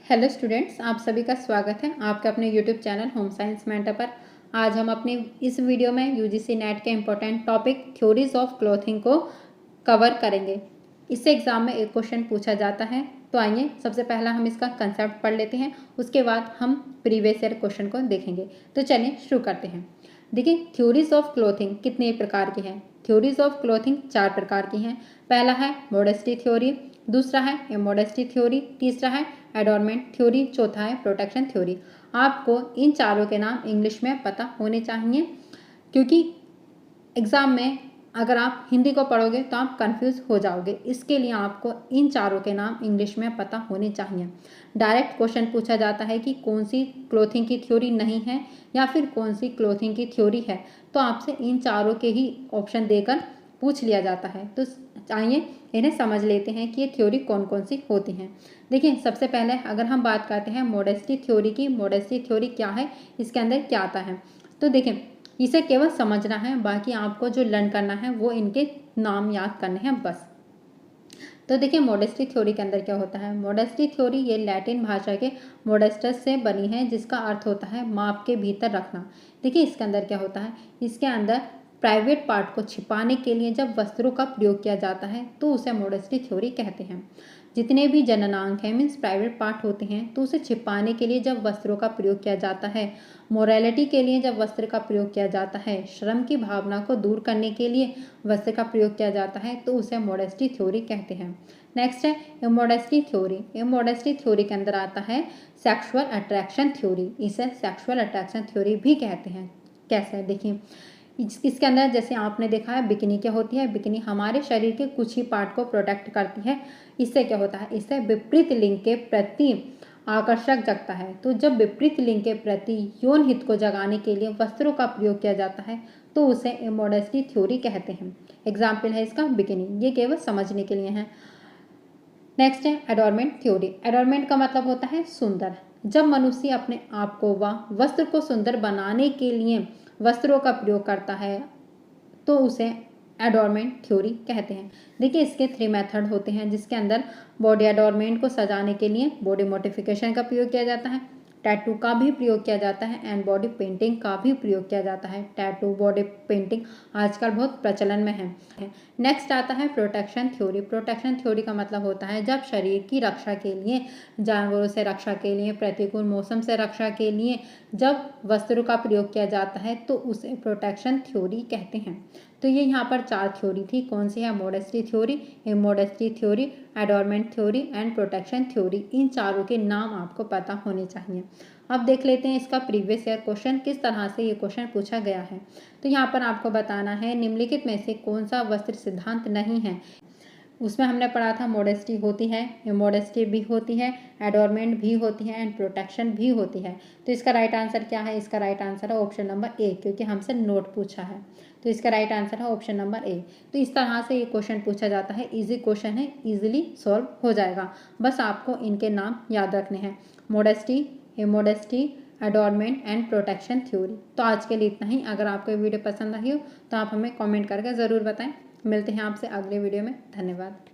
Hello students, आप सभी का स्वागत है आपके अपने YouTube channel home science mentor पर। आज हम अपने इस वीडियो में यूजीसी नेट के important topic theories of clothing को कवर करेंगे। इससे एग्जाम में एक क्वेश्चन पूछा जाता है। तो आइए सबसे पहला हम इसका कंसेप्ट पढ़ लेते हैं, उसके बाद हम प्रीवियस ईयर क्वेश्चन को देखेंगे। तो चलिए शुरू करते हैं। देखिए, थ्योरीज ऑफ क्लोथिंग कितने प्रकार की हैं? थ्योरीज ऑफ क्लोथिंग 4 प्रकार की हैं। पहला है मॉडेस्टी थ्योरी, दूसरा है इमोडेस्टी थ्योरी, तीसरा है एडोरमेंट थ्योरी, चौथा है प्रोटेक्शन थ्योरी। आपको इन चारों के नाम इंग्लिश में पता होने चाहिए, क्योंकि एग्ज़ाम में अगर आप हिंदी को पढ़ोगे तो आप कंफ्यूज हो जाओगे। इसके लिए आपको इन चारों के नाम इंग्लिश में पता होने चाहिए। डायरेक्ट क्वेश्चन पूछा जाता है कि कौन सी क्लोथिंग की थ्योरी नहीं है या फिर कौन सी क्लोथिंग की थ्योरी है, तो आपसे इन चारों के ही ऑप्शन देकर पूछ लिया जाता है। तो आइए इन्हें समझ लेते हैं कि ये थ्योरी कौन कौन सी होती हैं। देखिए, सबसे पहले अगर हम बात करते हैं मॉडेस्टी थ्योरी की, मॉडेस्टी थ्योरी क्या है, इसके अंदर क्या आता है। तो देखिए, इसे केवल समझना है, बाकी आपको जो लर्न करना है वो इनके नाम याद करने हैं बस। तो देखिए, मॉडेस्टी थ्योरी के अंदर क्या होता है। मॉडेस्टी थ्योरी ये लैटिन भाषा के मॉडेस्टस से बनी है, जिसका अर्थ होता है माप के भीतर रखना। देखिए, इसके अंदर क्या होता है, इसके अंदर प्राइवेट पार्ट को छिपाने के लिए जब वस्त्रों का प्रयोग किया जाता है तो उसे मॉडेस्टी थ्योरी कहते हैं। जितने भी जननांग हैं मीन्स प्राइवेट पार्ट होते हैं, तो उसे छिपाने के लिए जब वस्त्रों का प्रयोग किया जाता है, मोरालिटी के लिए जब वस्त्र का प्रयोग किया जाता है, श्रम की भावना को दूर करने के लिए वस्त्र का प्रयोग किया जाता है, तो उसे मॉडेस्टी थ्योरी कहते हैं। नेक्स्ट है इमोडेस्टी थ्योरी। इमोडेस्टी थ्योरी के अंदर आता है सेक्सुअल अट्रैक्शन थ्योरी। इसे सेक्सुअल अट्रैक्शन थ्योरी भी कहते हैं। कैसे, देखिए, इसके अंदर जैसे आपने देखा है बिकिनी क्या होती है। बिकिनी हमारे शरीर के कुछ ही पार्ट को प्रोटेक्ट करती है। इससे क्या होता है, इससे विपरीत लिंग के प्रति आकर्षक जगता है। तो जब विपरीत लिंग के प्रति यौन हित को जगाने के लिए वस्त्रों का प्रयोग किया जाता है तो उसे इमोडेस्टी थ्योरी कहते हैं। एग्जाम्पल है इसका बिकिनी, ये केवल समझने के लिए है। नेक्स्ट है एडोरमेंट थ्योरी। एडोरमेंट का मतलब होता है सुंदर। जब मनुष्य अपने आप को व वस्त्र को सुंदर बनाने के लिए वस्त्रों का प्रयोग करता है तो उसे एडोरमेंट थ्योरी कहते हैं। देखिए, इसके 3 मेथड होते हैं, जिसके अंदर बॉडी एडोरमेंट को सजाने के लिए बॉडी मोडिफिकेशन का प्रयोग किया जाता है, टैटू का भी प्रयोग किया जाता है एंड बॉडी पेंटिंग का भी प्रयोग किया जाता है। टैटू, बॉडी पेंटिंग आजकल बहुत प्रचलन में है। नेक्स्ट आता है प्रोटेक्शन थ्योरी। प्रोटेक्शन थ्योरी का मतलब होता है जब शरीर की रक्षा के लिए, जानवरों से रक्षा के लिए, प्रतिकूल मौसम से रक्षा के लिए जब वस्त्रों का प्रयोग किया जाता है तो उसे प्रोटेक्शन थ्योरी कहते हैं। तो ये यहाँ पर 4 थ्योरी थी। कौन सी है? Modesty theory, immodesty theory, adornment theory and protection theory. इन चारों के नाम आपको पता होने चाहिए। अब देख लेते हैं इसका प्रीवियस ईयर क्वेश्चन किस तरह से ये क्वेश्चन पूछा गया है। तो यहाँ पर आपको बताना है निम्नलिखित में से कौन सा वस्त्र सिद्धांत नहीं है। उसमें हमने पढ़ा था मॉडेस्टी होती है, इमोडेस्टी भी होती है, एडोरमेंट भी होती है एंड प्रोटेक्शन भी होती है। तो इसका राइट आंसर क्या है? इसका राइट आंसर है ऑप्शन नंबर ए, क्योंकि हमसे नोट पूछा है। तो इसका राइट आंसर है ऑप्शन नंबर ए। तो इस तरह से ये क्वेश्चन पूछा जाता है। इजी क्वेश्चन है, इजीली सॉल्व हो जाएगा। बस आपको इनके नाम याद रखने हैं, मॉडेस्टी, इमोडेस्टी, एडोरमेंट एंड प्रोटेक्शन थ्योरी। तो आज के लिए इतना ही। अगर आपको वीडियो पसंद आई हो तो आप हमें कमेंट करके ज़रूर बताएं। मिलते हैं आपसे अगले वीडियो में। धन्यवाद।